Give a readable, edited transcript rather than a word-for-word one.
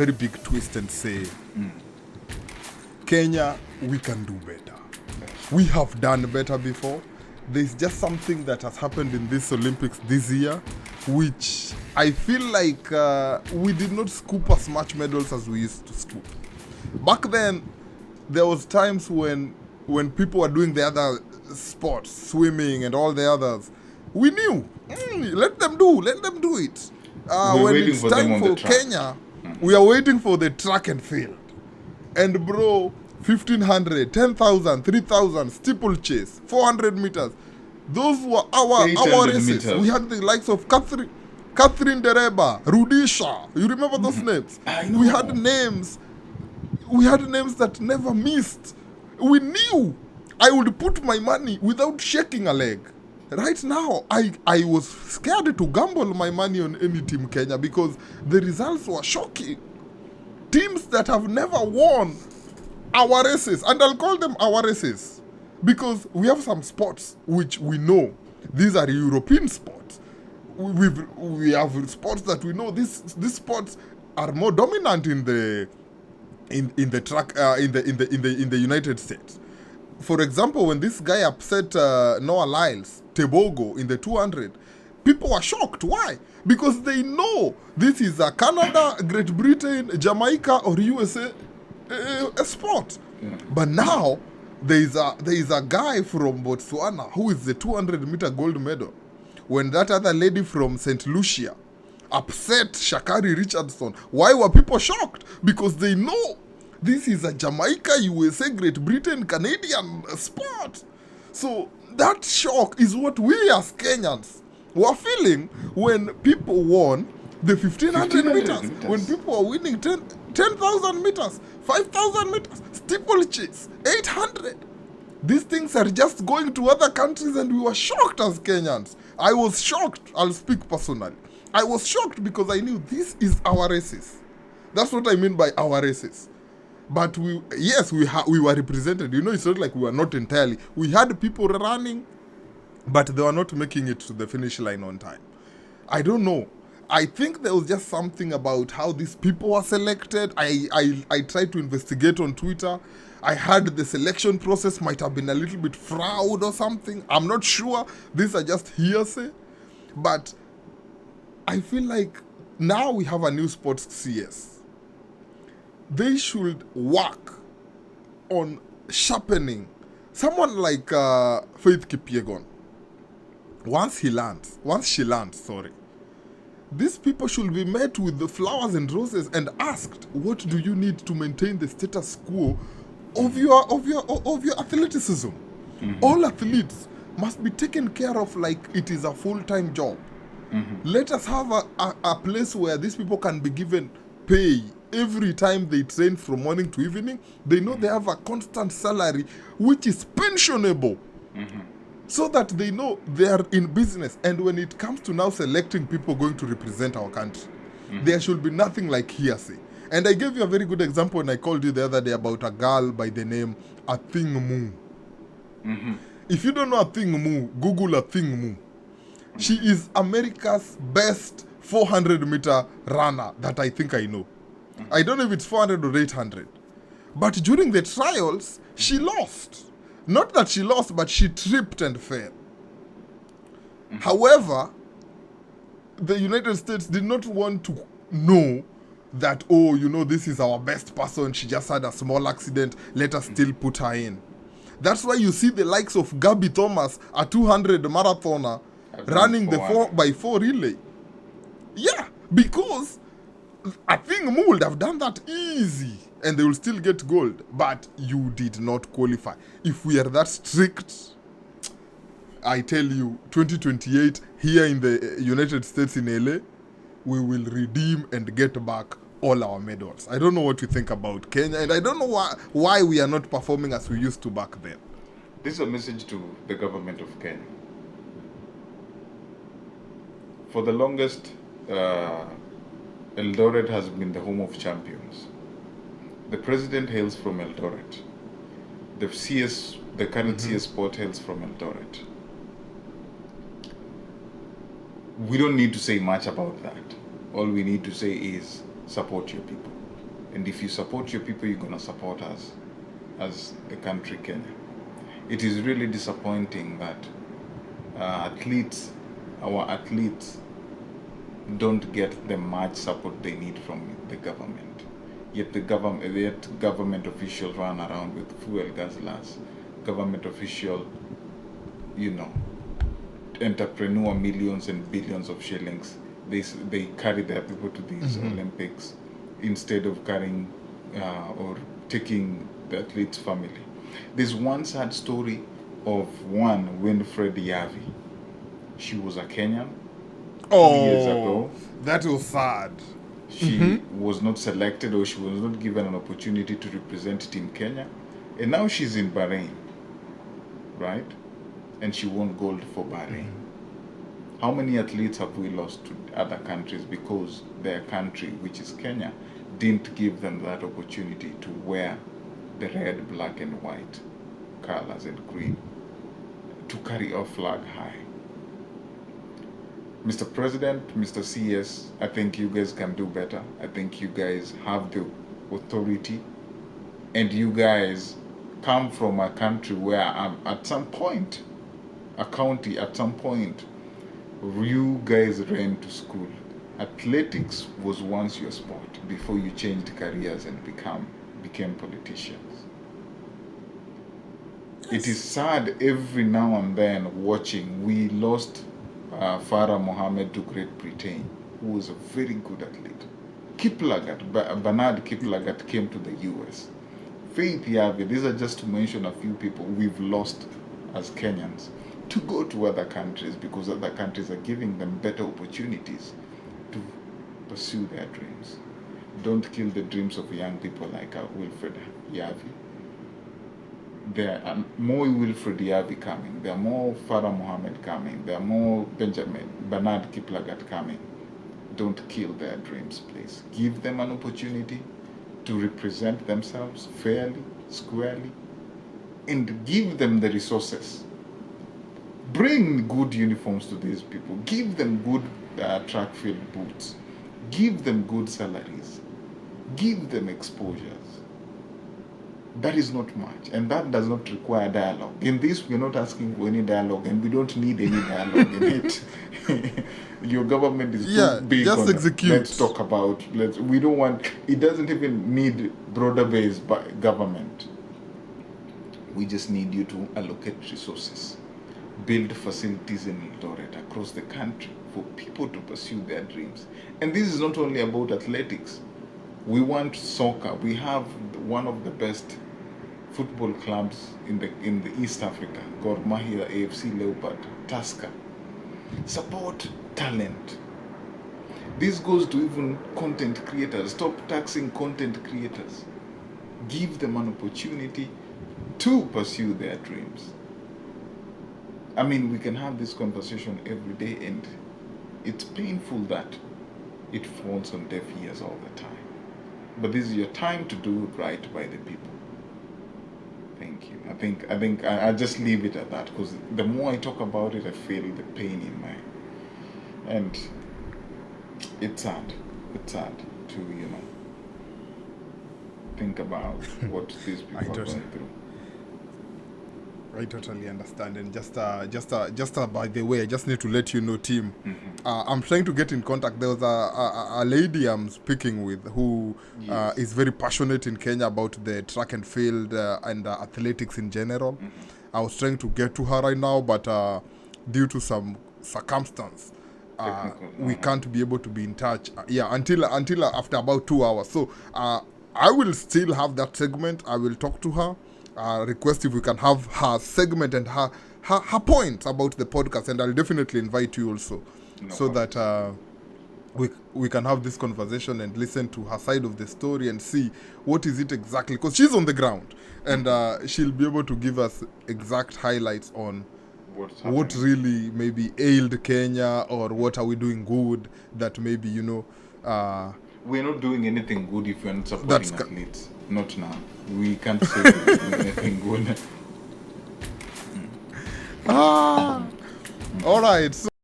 very big twist and say, Kenya, we can do better. We have done better before. There's just something that has happened in this Olympics this year, which I feel like we did not scoop as much medals as we used to scoop. Back then, there was times when people were doing the other sports, swimming and all the others, we knew, let them do it. When it's time for Kenya, we are waiting for the track and field. And bro, 1500, 10,000, 3,000, steeplechase, 400 meters. Those were our races. Meters. We had the likes of Catherine Dereba, Rudisha. You remember those names? We had names. We had names that never missed. We knew I would put my money without shaking a leg. Right now, I was scared to gamble my money on any team Kenya because the results were shocking. Teams that have never won our races, and I'll call them our races, because we have some sports which we know. These are European sports. We have sports that we know. These sports are more dominant in the track in the United States. For example, when this guy upset Noah Lyles, Tebogo, in the 200, people were shocked. Why? Because they know this is a Canada, Great Britain, Jamaica, or USA a sport. Yeah. But now there is a guy from Botswana who is the 200-meter gold medal. When that other lady from St. Lucia upset Sha'Carri Richardson, why were people shocked? Because they know this is a Jamaica, USA, Great Britain, Canadian sport. So that shock is what we as Kenyans were feeling when people won the 1,500 meters. When people were winning 10,000 meters, 5,000 meters, steeplechase, 800. These things are just going to other countries and we were shocked as Kenyans. I was shocked. I'll speak personally. I was shocked because I knew this is our races. That's what I mean by our races. But we were represented. You know, it's not like we were not entirely. We had people running, but they were not making it to the finish line on time. I don't know. I think there was just something about how these people were selected. I tried to investigate on Twitter. I heard the selection process might have been a little bit fraud or something. I'm not sure. These are just hearsay. But I feel like now we have a new sports CS. They should work on sharpening someone like Faith Kipyegon. Once she lands, these people should be met with the flowers and roses and asked, what do you need to maintain the status quo of your athleticism? Mm-hmm. All athletes must be taken care of like it is a full-time job. Mm-hmm. Let us have a place where these people can be given pay every time they train from morning to evening. They know they have a constant salary which is pensionable. Mm-hmm. So that they know they are in business. And when it comes to now selecting people going to represent our country, there should be nothing like hearsay. And I gave you a very good example when I called you the other day about a girl by the name Athing Mu. Mm-hmm. If you don't know Athing Mu, Google Athing Mu. She is America's best 400-meter runner that I think I know. I don't know if it's 400 or 800. But during the trials, she lost. Not that she lost, but she tripped and fell. Mm-hmm. However, the United States did not want to know that, this is our best person. She just had a small accident. Let us still put her in. That's why you see the likes of Gabby Thomas, a 200 marathoner, running the 4x4 relay. Yeah, because I think Mu would have done that easy and they will still get gold. But you did not qualify. If we are that strict, I tell you, 2028 here in the United States in LA, we will redeem and get back all our medals. I don't know what you think about Kenya, and I don't know why we are not performing as we used to back then. This is a message to the government of Kenya. For the longest, Eldoret has been the home of champions. The president hails from Eldoret. The current CS sport hails from Eldoret. We don't need to say much about that. All we need to say is support your people. And if you support your people, you're gonna support us as the country Kenya. It is really disappointing that our athletes don't get the much support they need from the government. Yet government officials run around with fuel guzzlers. Government official, entrepreneur millions and billions of shillings. They carry their people to these Olympics instead of carrying or taking the athlete's family. There's one sad story of one Winfred Yavi. She was a Kenyan. 2 years ago. That was sad. She was not selected, or she was not given an opportunity to represent Team Kenya. And now she's in Bahrain, right? And she won gold for Bahrain. How many athletes have we lost to other countries because their country, which is Kenya, didn't give them that opportunity to wear the red, black, and white colors and green, to carry our flag high? Mr. President, Mr. CS, I think you guys can do better. I think you guys have the authority, and you guys come from a country where at some point, a county at some point, you guys ran to school. Athletics was once your sport before you changed careers and became politicians. Yes. It is sad every now and then watching. We lost Farah Mohammed to Great Britain, who was a very good athlete. Bernard Kiplagat came to the US. Faith Yavi, these are just to mention a few people we've lost as Kenyans to go to other countries because other countries are giving them better opportunities to pursue their dreams. Don't kill the dreams of young people like Wilfred Yavi. There are more Wilfred Yavi coming. There are more Farah Mohammed coming. There are more Bernard Kiplagat coming. Don't kill their dreams, please. Give them an opportunity to represent themselves fairly, squarely, and give them the resources. Bring good uniforms to these people. Give them good track field boots. Give them good salaries. Give them exposures. That is not much, and that does not require dialogue. In this, we're not asking for any dialogue, and we don't need any dialogue in it. Your government is too big. Just execute. Let's talk about. We don't want. It doesn't even need broader-based government. We just need you to allocate resources, build facilities in Eldoret across the country for people to pursue their dreams. And this is not only about athletics. We want soccer. We have one of the best football clubs in the East Africa, Gor Mahia, AFC Leopard, Tusker. Support talent. This goes to even content creators. Stop taxing content creators. Give them an opportunity to pursue their dreams. I mean, we can have this conversation every day, and it's painful that it falls on deaf ears all the time. But this is your time to do it right by the people. Thank you. I think I just leave it at that, because the more I talk about it, I feel the pain in my, and it's sad. It's sad to think about what these people are going through. I totally understand, and just by the way, I just need to let you know, team. I'm trying to get in contact. There was a lady I'm speaking with who is very passionate in Kenya about the track and field and athletics in general. I was trying to get to her right now, but due to some circumstance, we can't be able to be in touch. Until after about 2 hours. So I will still have that segment. I will talk to her. Request if we can have her segment and her points about the podcast, and I'll definitely invite you also, that we can have this conversation and listen to her side of the story and see what is it exactly, because she's on the ground, and she'll be able to give us exact highlights on what really maybe ailed Kenya, or what are we doing good that maybe we're not doing anything good if we're not supporting athletes. Not now. We can't say we're doing anything good. All right. So